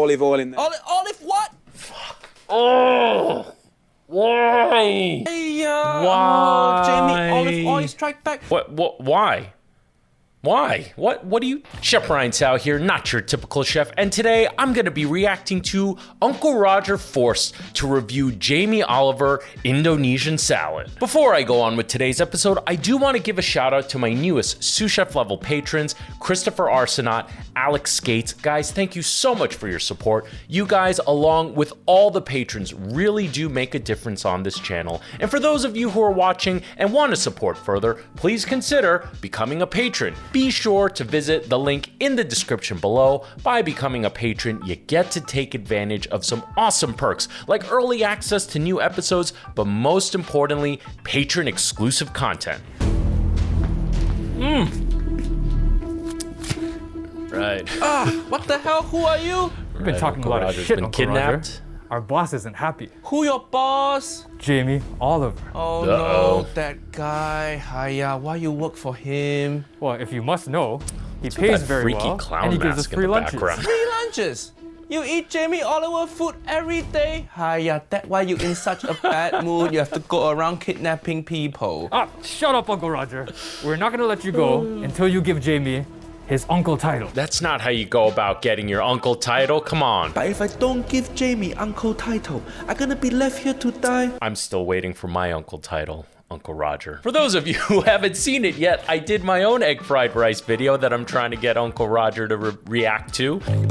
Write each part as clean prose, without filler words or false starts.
olive oil in there. Olive what? Oh, why? Hey, Why? Jamie, olive oil strike back. What, why? Why? What do you... Chef Briantsao here, not your typical chef, and today I'm gonna be reacting to Uncle Roger forced to review Jamie Oliver Indonesian salad. Before I go on with today's episode, I do want to give a shout out to my newest sous chef level patrons, Christopher Arsenault, Alex Skates. Guys, thank you so much for your support. You guys, along with all the patrons, really do make a difference on this channel. And for those of you who are watching and want to support further, please consider becoming a patron. Be sure to visit the link in the description below. By becoming a patron, you get to take advantage of some awesome perks like early access to new episodes, but most importantly, patron exclusive content. Right. What the hell? Who are you? We've been talking a Uncle lot of Roger's shit, been Uncle kidnapped. Roger. Our boss isn't happy. Who your boss? Jamie Oliver. Oh Uh-oh. no, that guy. Hiya, why you work for him? Well, if you must know, he With pays that very freaky well, clown and he gives us mask in free the lunches. background. Free lunches. You eat Jamie Oliver food every day? Hiya, that's why you in such a bad mood. You have to go around kidnapping people. Ah, shut up, Uncle Roger. We're not gonna let you go until you give Jamie his uncle title. That's not how you go about getting your uncle title. Come on. But if I don't give Jamie uncle title, I'm gonna be left here to die. I'm still waiting for my uncle title, Uncle Roger. For those of you who haven't seen it yet, I did my own egg fried rice video that I'm trying to get Uncle Roger to react to. Okay,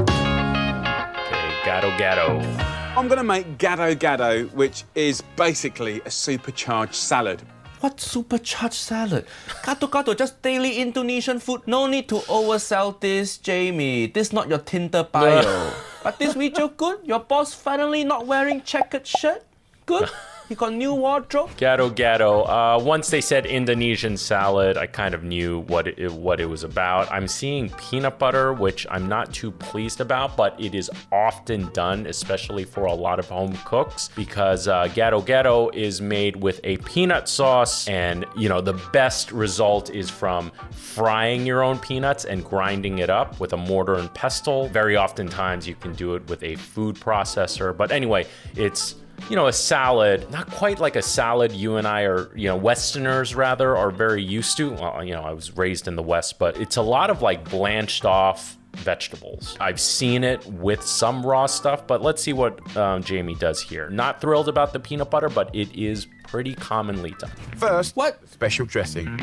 Gado Gado. I'm gonna make Gado Gado, which is basically a supercharged salad. What supercharged salad? Gado Gado, just daily Indonesian food. No need to oversell this, Jamie. This not your Tinder bio. But this video good? Your boss finally not wearing checkered shirt? Good? He got new wardrobe? Gado Gado. Once they said Indonesian salad, I kind of knew what it was about. I'm seeing peanut butter, which I'm not too pleased about, but it is often done, especially for a lot of home cooks, because Gado Gado is made with a peanut sauce, and you know the best result is from frying your own peanuts and grinding it up with a mortar and pestle. Very oftentimes you can do it with a food processor, but anyway, it's, you know, a salad, not quite like a salad you and I are, you know, Westerners rather, are very used to. Well, you know, I was raised in the West, but it's a lot of like blanched off vegetables. I've seen it with some raw stuff, but let's see what Jamie does here. Not thrilled about the peanut butter, but it is pretty commonly done. First, What? special dressing.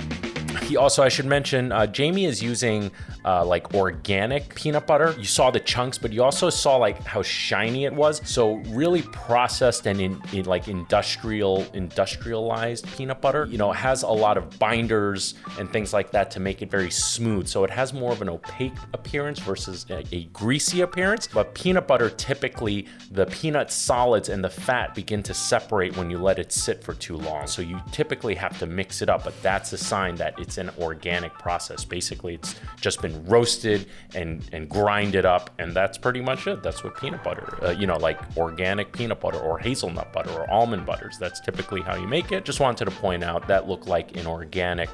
He also, I should mention, Jamie is using like organic peanut butter. You saw the chunks, but you also saw like how shiny it was. So really processed and in like industrialized peanut butter. You know, it has a lot of binders and things like that to make it very smooth. So it has more of an opaque appearance versus a greasy appearance. But peanut butter, typically the peanut solids and the fat begin to separate when you let it sit for too long. So you typically have to mix it up, but that's a sign that it's an organic process. Basically, it's just been roasted and grinded up, and that's pretty much it. That's what peanut butter, you know, like organic peanut butter or hazelnut butter or almond butters. That's typically how you make it. Just wanted to point out that looked like an organic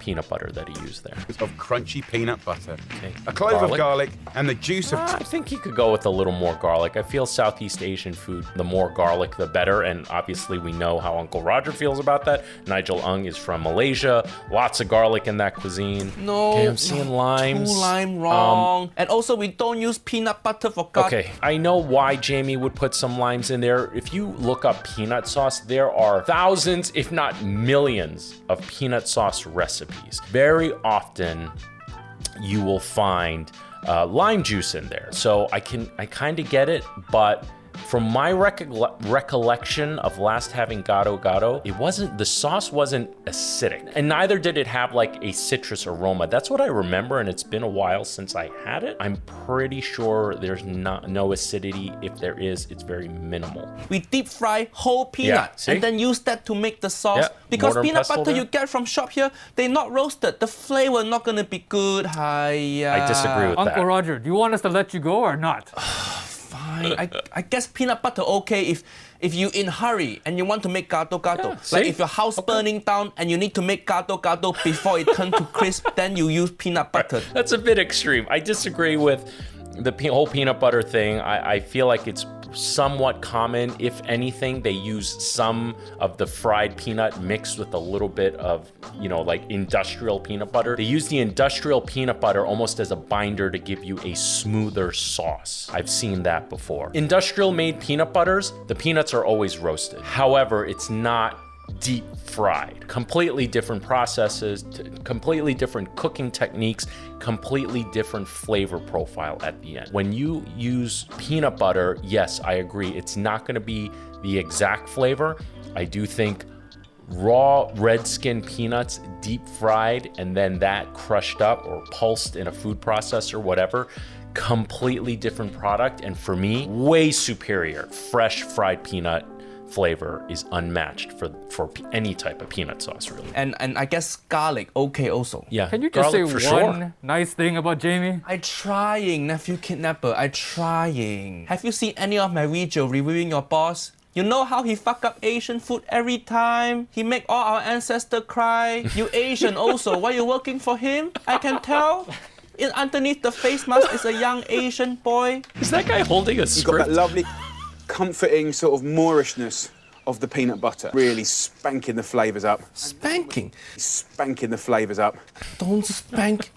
peanut butter that he used there. Of crunchy peanut butter. Okay. A clove of garlic and the juice of... I think he could go with a little more garlic. I feel Southeast Asian food, the more garlic, the better. And obviously we know how Uncle Roger feels about that. Nigel Ung is from Malaysia. Lots of garlic in that cuisine. No. Okay, I'm seeing limes. Two lime wrong. And also we don't use peanut butter for gado. Okay, I know why Jamie would put some limes in there. If you look up peanut sauce, there are thousands, if not millions, of peanut sauce recipes. Very often, you will find lime juice in there. So I kind of get it, but from my recollection of last having Gado Gado, the sauce wasn't acidic, and neither did it have like a citrus aroma. That's what I remember, and it's been a while since I had it. I'm pretty sure there's no acidity. If there is, it's very minimal. We deep fry whole peanut see? and then use that to make the sauce. Yeah, Because mortar and peanut pestle butter there. you get from shop here, they're not roasted. The flavor not gonna be good. Hiya. I disagree with Uncle that. Roger, do you want us to let you go or not? Fine. I guess peanut butter okay if you in hurry and you want to make gado gado. Yeah, like see? if your house burning down and you need to make gado gado before it turns to crisp, then you use peanut butter. That's a bit extreme. I disagree with the whole peanut butter thing, I feel like it's somewhat common. If anything, they use some of the fried peanut mixed with a little bit of, you know, like industrial peanut butter. They use the industrial peanut butter almost as a binder to give you a smoother sauce. I've seen that before. Industrial made peanut butters, the peanuts are always roasted. However, it's not deep fried. Completely different processes, completely different cooking techniques, completely different flavor profile at the end. When you use peanut butter, yes, I agree, it's not gonna be the exact flavor. I do think raw red skin peanuts, deep fried, and then that crushed up or pulsed in a food processor, whatever, completely different product. And for me, way superior. Fresh fried peanut flavor is unmatched for any type of peanut sauce, really. And I guess garlic, okay also. Yeah. Can you just say garlic for one sure. nice thing about Jamie? I trying, nephew kidnapper, I trying. Have you seen any of my video reviewing your boss? You know how he fuck up Asian food every time? He make all our ancestors cry. You Asian also, why you working for him? I can tell. Underneath the face mask is a young Asian boy. Is that guy holding a You've got that script? lovely, comforting sort of Moorishness of the peanut butter. Really spanking the flavours up. Spanking. Spanking the flavours up. Don't spank.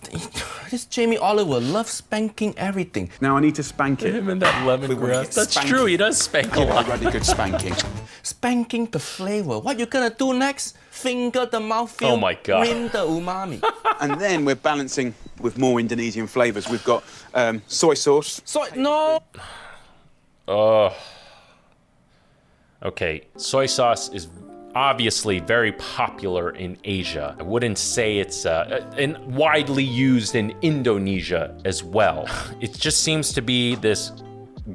This Jamie Oliver loves spanking everything. Now I need to spank it. Him and that We wanna lemongrass. get That's spanking. true, he does spank a Give it a lot. really good spanking. Spanking the flavor. What you gonna do next? Finger the mouthfeel. Oh my God. Rim the umami. And then we're balancing with more Indonesian flavours. We've got soy sauce. So, no. Okay, soy sauce is obviously very popular in Asia. I wouldn't say it's and widely used in Indonesia as well. It just seems to be this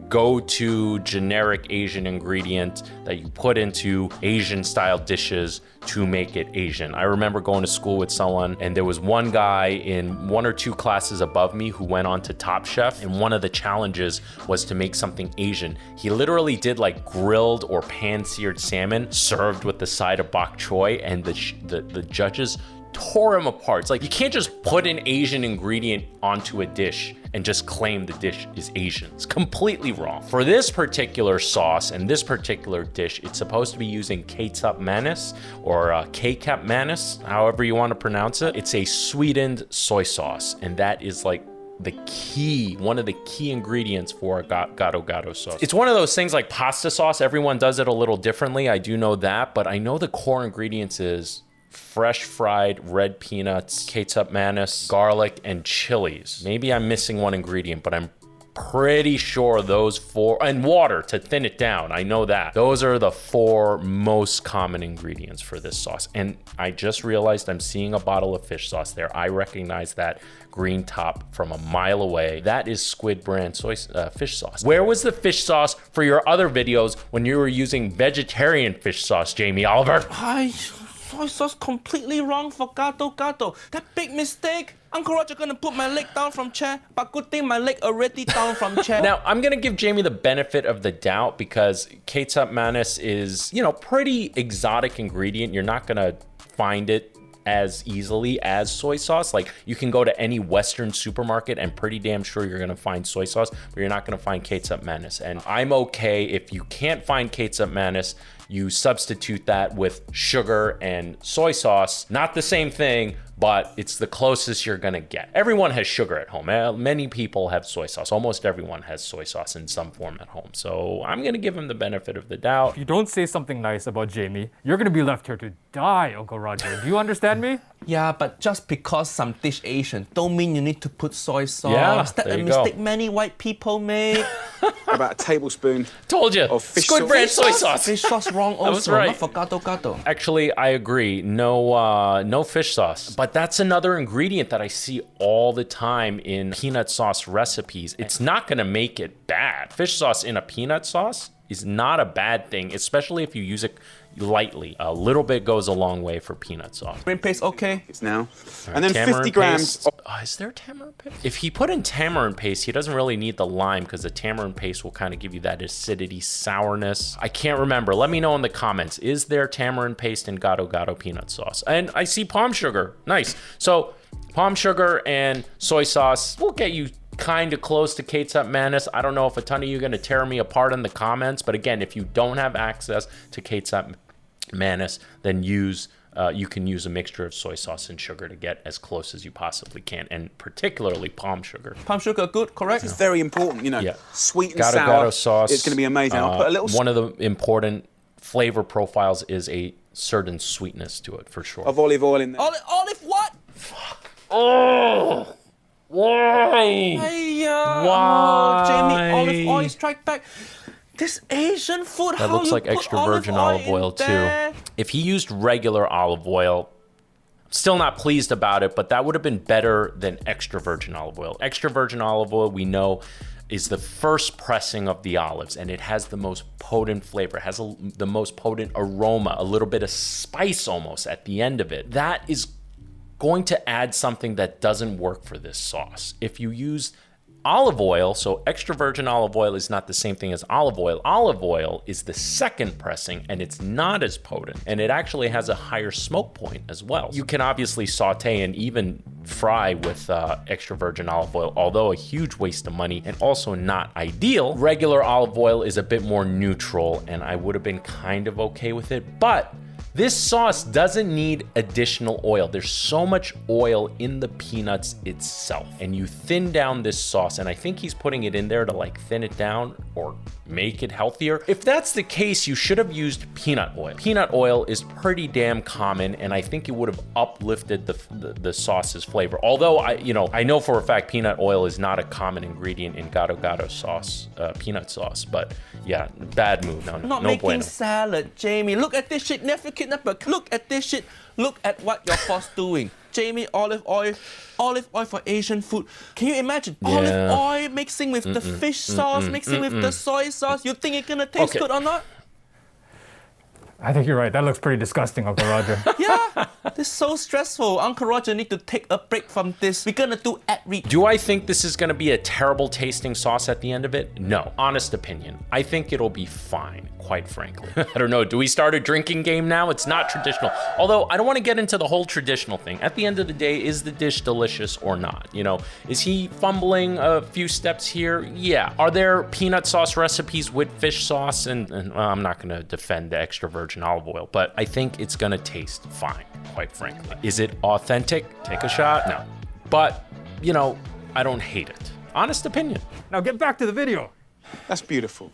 go-to generic Asian ingredient that you put into Asian style dishes to make it Asian. I remember going to school with someone, and there was one guy in 1 or 2 classes above me who went on to Top Chef, and one of the challenges was to make something Asian. He literally did like grilled or pan-seared salmon served with the side of bok choy, and the judges tore him apart. It's like, you can't just put an Asian ingredient onto a dish and just claim the dish is Asian. It's completely wrong. For this particular sauce and this particular dish, it's supposed to be using kecap manis or kecap manis, however you want to pronounce it. It's a sweetened soy sauce, and that is like the key, one of the key ingredients for a Gado Gado sauce. It's one of those things like pasta sauce. Everyone does it a little differently. I do know that, but I know the core ingredients is fresh fried red peanuts, kecap manis, garlic, and chilies. Maybe I'm missing one ingredient, but I'm pretty sure those 4, and water to thin it down. I know that. Those are the 4 most common ingredients for this sauce. And I just realized I'm seeing a bottle of fish sauce there. I recognize that green top from a mile away. That is Squid brand fish sauce. Where was the fish sauce for your other videos when you were using vegetarian fish sauce, Jamie Oliver? Soy sauce completely wrong for Gado Gado. That big mistake. Uncle Roger gonna put my leg down from chair, but good thing my leg already down from chair. Now, I'm gonna give Jamie the benefit of the doubt because kecap manis is, you know, pretty exotic ingredient. You're not gonna find it as easily as soy sauce. Like, you can go to any Western supermarket and pretty damn sure you're gonna find soy sauce, but you're not gonna find kecap manis. And I'm okay if you can't find kecap manis, you substitute that with sugar and soy sauce. Not the same thing, but it's the closest you're gonna get. Everyone has sugar at home. Many people have soy sauce. Almost everyone has soy sauce in some form at home. So I'm gonna give him the benefit of the doubt. If you don't say something nice about Jamie, you're gonna be left here to die, Uncle Roger. Do you understand me? Yeah, but just because some dish Asian don't mean you need to put soy sauce. Yeah, That's there a you go. mistake many white people make. About a tablespoon. Told you, Of fish Squid sauce. brand soy sauce. Fish sauce wrong was also, right. not for Gado Gado. Actually, I agree. No fish sauce. But that's another ingredient that I see all the time in peanut sauce recipes. It's not gonna make it bad. Fish sauce in a peanut sauce is not a bad thing, especially if you use it lightly. A little bit goes a long way for peanut sauce. Green paste, okay. It's now. And then Tamarind 50 grams. paste. Is there tamarind paste? If he put in tamarind paste, he doesn't really need the lime because the tamarind paste will kind of give you that acidity, sourness. I can't remember. Let me know in the comments. Is there tamarind paste in Gado Gado peanut sauce? And I see palm sugar. Nice. So palm sugar and soy sauce will get you kind of close to Ketchup Mayonnaise. I don't know if a ton of you are going to tear me apart in the comments, but again, if you don't have access to Ketchup Mayonnaise, then you can use a mixture of soy sauce and sugar to get as close as you possibly can, and particularly palm sugar. Palm sugar, good, correct? It's very important, you know. Yeah. Sweet and Gado sour. Gado sauce. It's going to be amazing. I'll put a little One of the important flavor profiles is a certain sweetness to it, for sure. of olive oil in there. Olive what? Oh, why? Hey, Why? Jamie, olive oil strike back. This Asian food, That looks like extra virgin olive oil too. If he used regular olive oil, I'm still not pleased about it, but that would have been better than extra virgin olive oil. Extra virgin olive oil, we know, is the first pressing of the olives, and it has the most potent flavor. It has the most potent aroma, a little bit of spice almost at the end of it. That is going to add something that doesn't work for this sauce. If you use olive oil, so extra virgin olive oil is not the same thing as olive oil. Olive oil is the second pressing, and it's not as potent, and it actually has a higher smoke point as well. You can obviously saute and even fry with extra virgin olive oil, although a huge waste of money and also not ideal. Regular olive oil is a bit more neutral, and I would have been kind of okay with it, but this sauce doesn't need additional oil. There's so much oil in the peanuts itself, and you thin down this sauce, and I think he's putting it in there to like thin it down or make it healthier. If that's the case, you should have used peanut oil. Peanut oil is pretty damn common, and I think it would have uplifted the sauce's flavor. Although I know for a fact peanut oil is not a common ingredient in Gado Gado sauce, peanut sauce, but yeah, bad move. No, Not no making bueno. salad, Jamie. Look at this shit, nephew kidnapper. Look at this shit. Look at what your boss doing. Jamie, olive oil for Asian food. Can you imagine olive oil mixing with the fish sauce, mixing with the soy sauce? You think it's gonna taste good or not? I think you're right. That looks pretty disgusting, Uncle Roger. Yeah, this is so stressful. Uncle Roger need to take a break from this. We're gonna do ad read. Do I think this is going to be a terrible tasting sauce at the end of it? No. Honest opinion. I think it'll be fine, quite frankly. I don't know. Do we start a drinking game now? It's not traditional. Although I don't want to get into the whole traditional thing. At the end of the day, is the dish delicious or not? You know, is he fumbling a few steps here? Yeah. Are there peanut sauce recipes with fish sauce? And well, I'm not going to defend the extra virgin olive oil, but I think it's going to taste fine, quite frankly. Is it authentic? Take a shot? No. But, you know, I don't hate it. Honest opinion. Now get back to the video. That's beautiful.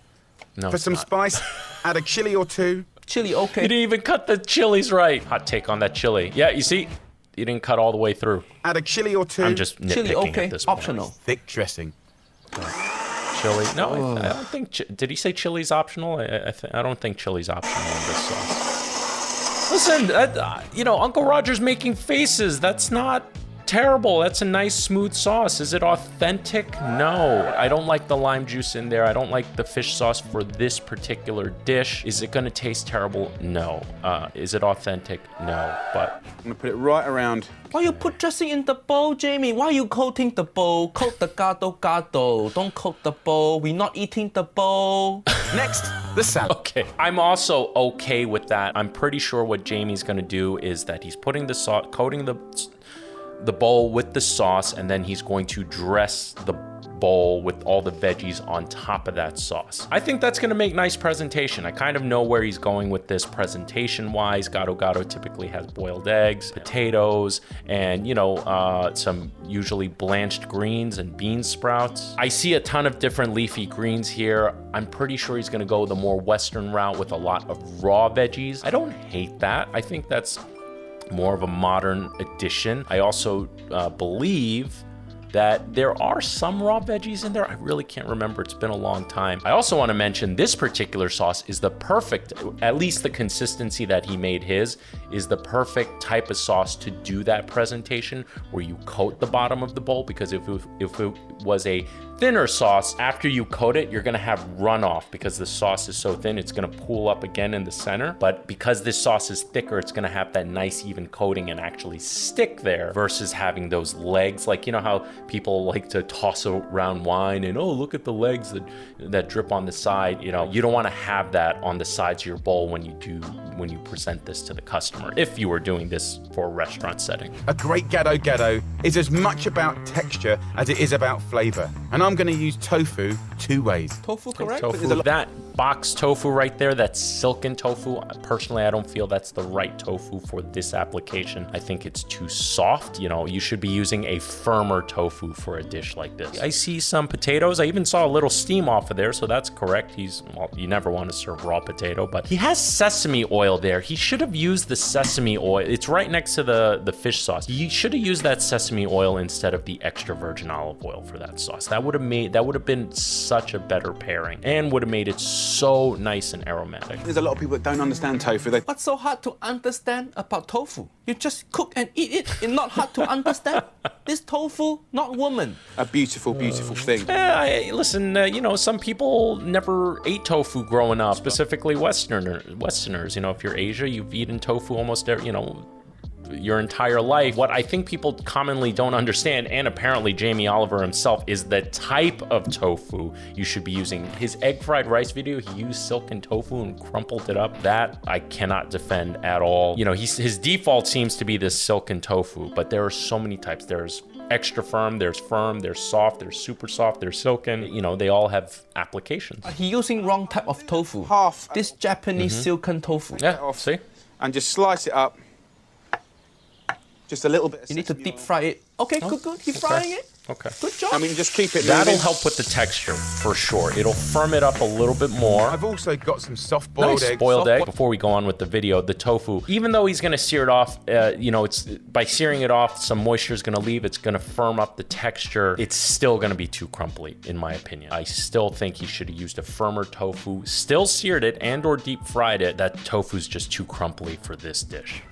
No, For it's some not. spice, add a chili or two. Chili, okay. You didn't even cut the chilies right. Hot take on that chili. Yeah, you see, you didn't cut all the way through. Add a chili or two. I'm just nitpicking Chili, okay. at this point. Optional. Thick dressing. Chili? No, I don't think. Did he say chili's optional? I don't think chili's optional in this sauce. Listen, you know, Uncle Roger's making faces. That's not terrible. That's a nice smooth sauce. Is it authentic? No. I don't like the lime juice in there. I don't like the fish sauce for this particular dish. Is it going to taste terrible? No. Is it authentic? No. But I'm going to put it right around. Why you put dressing in the bowl, Jamie? Why you coating the bowl? Coat the gado gado. Don't coat the bowl. We're not eating the bowl. Next, the salad. okay. I'm also okay with that. I'm pretty sure what Jamie's going to do is that he's putting the sauce, coating the bowl with the sauce, and then he's going to dress the bowl with all the veggies on top of that sauce. I think that's going to make nice presentation. I kind of know where he's going with this presentation-wise. Gado Gado typically has boiled eggs, potatoes, and, you know, some usually blanched greens and bean sprouts. I see a ton of different leafy greens here. I'm pretty sure he's going to go the more Western route with a lot of raw veggies. I don't hate that. I think that's more of a modern addition. I also believe that there are some raw veggies in there. I really can't remember. It's been a long time. I also want to mention this particular sauce is the perfect, at least the consistency that he made his, is the perfect type of sauce to do that presentation where you coat the bottom of the bowl, because if it was a thinner sauce, after you coat it, you're gonna have runoff because the sauce is so thin, it's gonna pool up again in the center. But because this sauce is thicker, it's gonna have that nice even coating and actually stick there versus having those legs. Like, you know how people like to toss around wine and, oh, look at the legs that drip on the side. You know, you don't wanna have that on the sides of your bowl when you present this to the customer, if you were doing this for a restaurant setting. A great Gado Gado is as much about texture as it is about flavor. And I'm going to use tofu 2 ways. Tofu, correct? Tofu, that box tofu right there, that silken tofu, personally, I don't feel that's the right tofu for this application. I think it's too soft. You know, you should be using a firmer tofu for a dish like this. I see some potatoes. I even saw a little steam off of there, so that's correct. Well, you never want to serve raw potato, but he has sesame oil there. He should have used the sesame oil. It's right next to the fish sauce. He should have used that sesame oil instead of the extra virgin olive oil for that sauce. That would have been such a better pairing and would have made it so nice and aromatic. There's a lot of people that don't understand tofu. What's so hard to understand about tofu? You just cook and eat it. It's not hard to understand. This tofu, not woman. A beautiful, beautiful thing. Listen, you know, some people never ate tofu growing up, specifically Westerners. You know, if you're Asia, you've eaten tofu almost every, you know, your entire life. What I think people commonly don't understand, and apparently Jamie Oliver himself, is the type of tofu you should be using. His egg fried rice video, he used silken tofu and crumpled it up. That I cannot defend at all. You know, his default seems to be this silken tofu, but there are so many types. There's extra firm, there's soft, there's super soft, there's silken. You know, they all have applications. He using wrong type of tofu. Half. This Japanese silken tofu. Yeah, see? And just slice it up. Just a little bit. You need to deep fry it. Okay, good. He's frying it. Okay. Good job. I mean, just keep it That'll moving. help with the texture, for sure. It'll firm it up a little bit more. I've also got some soft-boiled eggs. Boiled egg. Before we go on with the video, the tofu, even though he's gonna sear it off, you know, it's by searing it off, some moisture is gonna leave. It's gonna firm up the texture. It's still gonna be too crumbly, in my opinion. I still think he should have used a firmer tofu, still seared it and/or deep fried it. That tofu's just too crumbly for this dish.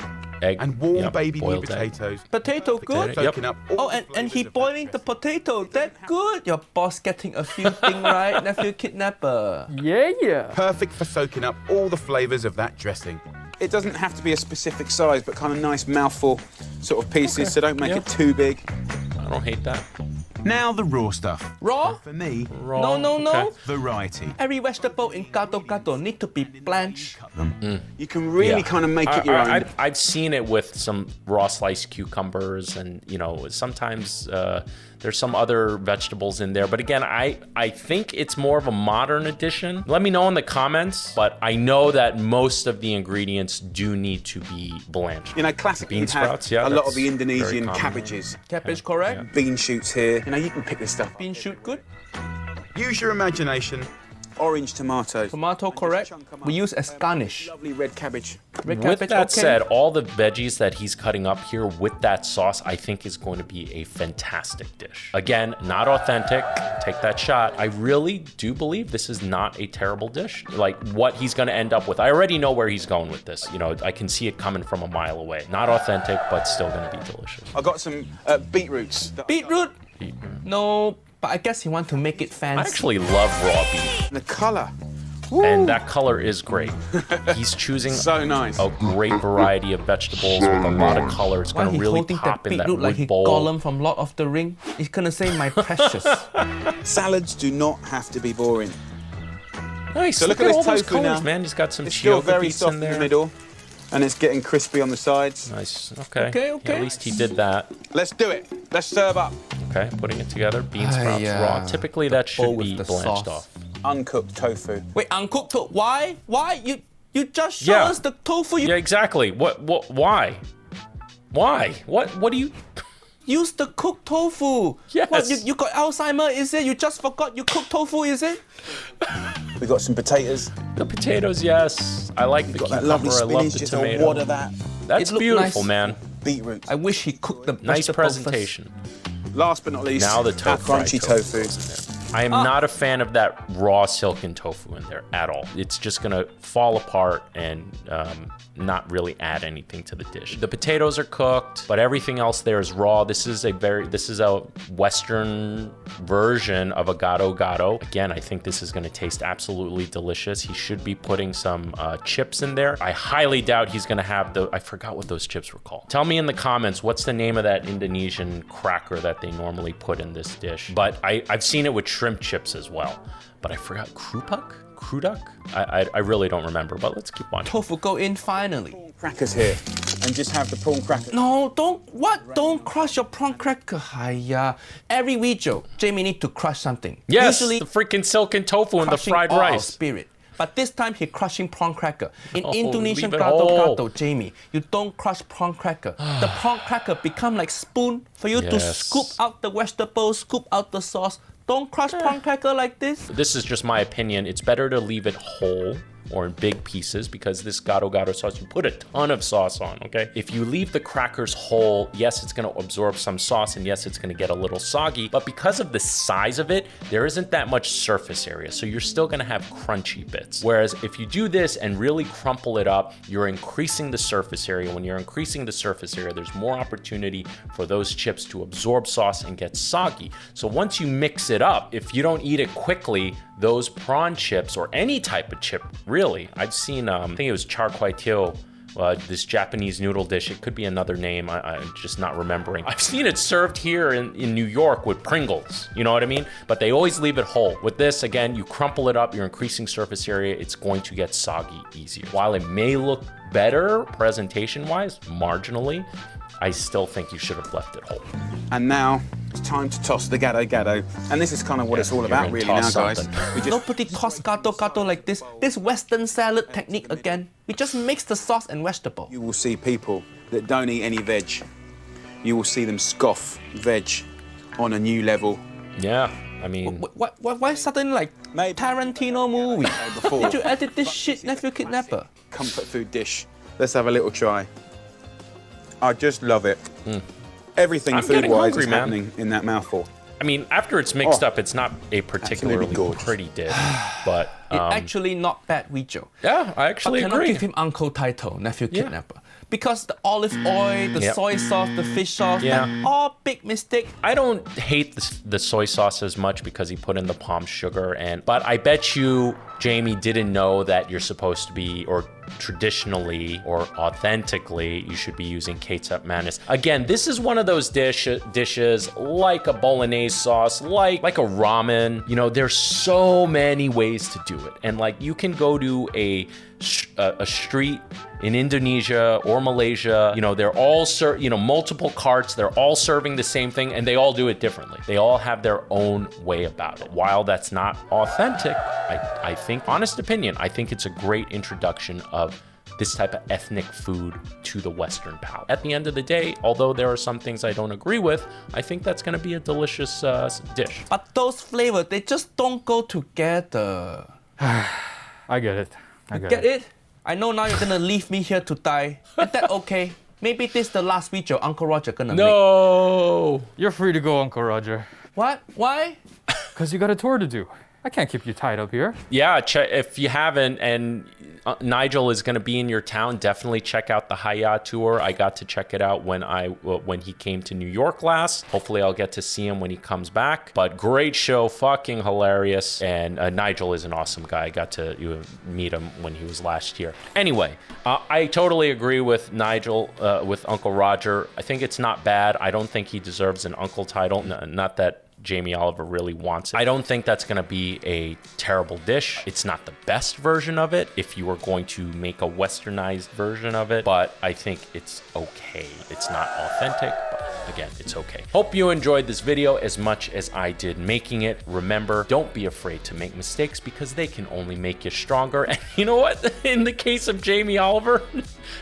Egg, And warm baby new boiled egg. potatoes. Potato good? Soaking up all Oh, the and he flavours of boiling that the dressing. potato. That good. Your boss getting a few thing right, nephew kidnapper. Yeah. Perfect for soaking up all the flavours of that dressing. It doesn't have to be a specific size, but kind of nice mouthful sort of pieces, so don't make it too big. I don't hate that. Now the raw stuff. Raw? For me, Raw. No. Okay. variety. Every vegetable in Gado Gado need to be blanched. You can really kind of make it your own. I've seen it with some raw sliced cucumbers, and you know, sometimes there's some other vegetables in there. But again, I think it's more of a modern addition. Let me know in the comments, but I know that most of the ingredients do need to be blanched. You know, classically, Bean you'd have sprouts, yeah, a lot that's of the Indonesian very common. cabbages, Cabbage correct? bean shoots here. You know, you can pick this stuff up. Bean shoot good? Use your imagination. Orange tomato. Tomato correct? We use as garnish. Lovely red cabbage. Red With cabbage, that okay. said, all the veggies that he's cutting up here with that sauce, I think is going to be a fantastic dish. Again, not authentic, take that shot. I really do believe this is not a terrible dish. Like what he's gonna end up with. I already know where he's going with this. You know, I can see it coming from a mile away. Not authentic, but still gonna be delicious. I got some beetroots. Beetroot? No, but I guess you want to make it fancy. I actually love raw beef, The colour. and that color is great. He's choosing So nice. a great variety of vegetables with a lot of color. It's Why gonna he really holding pop that in that beetroot like wood he bowl. Gollum from Lord of the Ring? He's gonna say my precious. Salads do not have to be boring. Nice. So look at at this all those tofu colors, now. man. He's got some It's still chioka very beets soft in in there. the middle, and it's getting crispy on the sides. Nice. Okay. Okay. Yeah, at least he did that. Let's do it. Let's serve up. Okay, putting it together. Bean sprouts raw. Typically, that bowl should with be the blanched sauce. off. Uncooked tofu. Wait, uncooked tofu. Why? You just show Yeah. us the tofu. You Yeah, exactly. What? Why? Why? What do you? use the cooked tofu. Yes. What, you got Alzheimer, is it? You just forgot you cooked tofu, is it? We got some potatoes. The potatoes, yes. I like the Got that cucumber. lovely I love spinach. the Just a tomato. wad of that. That's It looked beautiful, nice. man. Beetroot. I wish he cooked the Nice vegetables presentation. Last but not least, Now the our fried crunchy tofu tofu. goes in there. I am not a fan of that raw silken tofu in there at all. It's just gonna fall apart and not really add anything to the dish. The potatoes are cooked, but everything else there is raw. This is a Western version of a Gado Gado. Again, I think this is gonna taste absolutely delicious. He should be putting some chips in there. I highly doubt he's gonna have I forgot what those chips were called. Tell me in the comments, what's the name of that Indonesian cracker that they normally put in this dish? But I've seen it with shrimp chips as well, but I forgot. Kruduk? I really don't remember, but let's keep on. Tofu go in finally. Crackers here, and just have the prawn cracker. No, don't crush your prawn cracker. Hiya. Every video, Jamie need to crush something. Yes, Usually the freaking silken tofu and the crushing fried all our rice. spirit. But this time he crushing prawn cracker. In Oh, Indonesian leave it Gado whole. Gado, Jamie, you don't crush prawn cracker. The prawn cracker become like spoon for you to Yes. scoop out the vegetables, scoop out the sauce. Don't crush prawn cracker like this. This is just my opinion. It's better to leave it whole or in big pieces because this Gado Gado sauce, you put a ton of sauce on, okay? If you leave the crackers whole, yes, it's gonna absorb some sauce and yes, it's gonna get a little soggy, but because of the size of it, there isn't that much surface area. So you're still gonna have crunchy bits. Whereas if you do this and really crumple it up, you're increasing the surface area. When you're increasing the surface area, there's more opportunity for those chips to absorb sauce and get soggy. So once you mix it up, if you don't eat it quickly, those prawn chips or any type of chip, really, I've seen, I think it was char kway teow, this Japanese noodle dish. It could be another name. I'm just not remembering. I've seen it served here in New York with Pringles. You know what I mean? But they always leave it whole. With this, again, you crumple it up, you're increasing surface area. It's going to get soggy easier. While it may look better presentation-wise, marginally, I still think you should have left it whole. And now it's time to toss the Gado Gado. And this is kind of what it's all you're about gonna really now, toss guys. something. We just Nobody toss Gado Gado like this. This Western salad technique again. We just mix the sauce and vegetable. You will see people that don't eat any veg. You will see them scoff veg on a new level. Yeah, I mean, Why suddenly like Maybe- Tarantino movie? Before. Did you edit this shit, Nephew Kidnapper? Comfort food dish. Let's have a little try. I just love it. Everything I'm getting food-wise hungry, is man. happening in that mouthful. I mean, after it's mixed Oh, up, it's not a particularly absolutely gorgeous. pretty dish, but It actually not bad video. yeah, I actually But cannot agree. give him uncle title, Nephew Kidnapper. Because the olive oil, the Yep. soy sauce, the fish sauce, Yeah. that all big mistake. I don't hate the soy sauce as much because he put in the palm sugar, but I bet you Jamie didn't know that you're supposed to be, or traditionally or authentically, you should be using ketchup mayonnaise. Again, this is one of those dishes like a bolognese sauce, like a ramen. You know, there's so many ways to do it, and like you can go to a street in Indonesia or Malaysia, you know, they're all multiple carts, they're all serving the same thing and they all do it differently. They all have their own way about it. While that's not authentic, I think, honest opinion, I think it's a great introduction of this type of ethnic food to the Western palate. At the end of the day, although there are some things I don't agree with, I think that's gonna be a delicious dish. But those flavors, they just don't go together. I get it. I Get it? I know now you're gonna leave me here to die. Is that okay? Maybe this is the last video Uncle Roger gonna make. No! You're free to go, Uncle Roger. What? Why? Because you got a tour to do. I can't keep you tied up here. Yeah, if you haven't, and Nigel is going to be in your town, definitely check out the Haya tour. I got to check it out when he came to New York last. Hopefully I'll get to see him when he comes back. But great show, fucking hilarious. And Nigel is an awesome guy. I got to meet him when he was last year. Anyway, I totally agree with Nigel, with Uncle Roger. I think it's not bad. I don't think he deserves an uncle title. Not that Jamie Oliver really wants it. I don't think that's gonna be a terrible dish. It's not the best version of it if you were going to make a westernized version of it, but I think it's okay. It's not authentic, but again, it's okay. Hope you enjoyed this video as much as I did making it. Remember, don't be afraid to make mistakes because they can only make you stronger. And you know what? In the case of Jamie Oliver,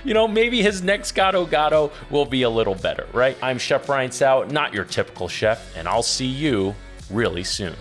you know, maybe his next Gado Gado will be a little better, right? I'm Chef Brian Tsao, not your typical chef, and I'll see you really soon.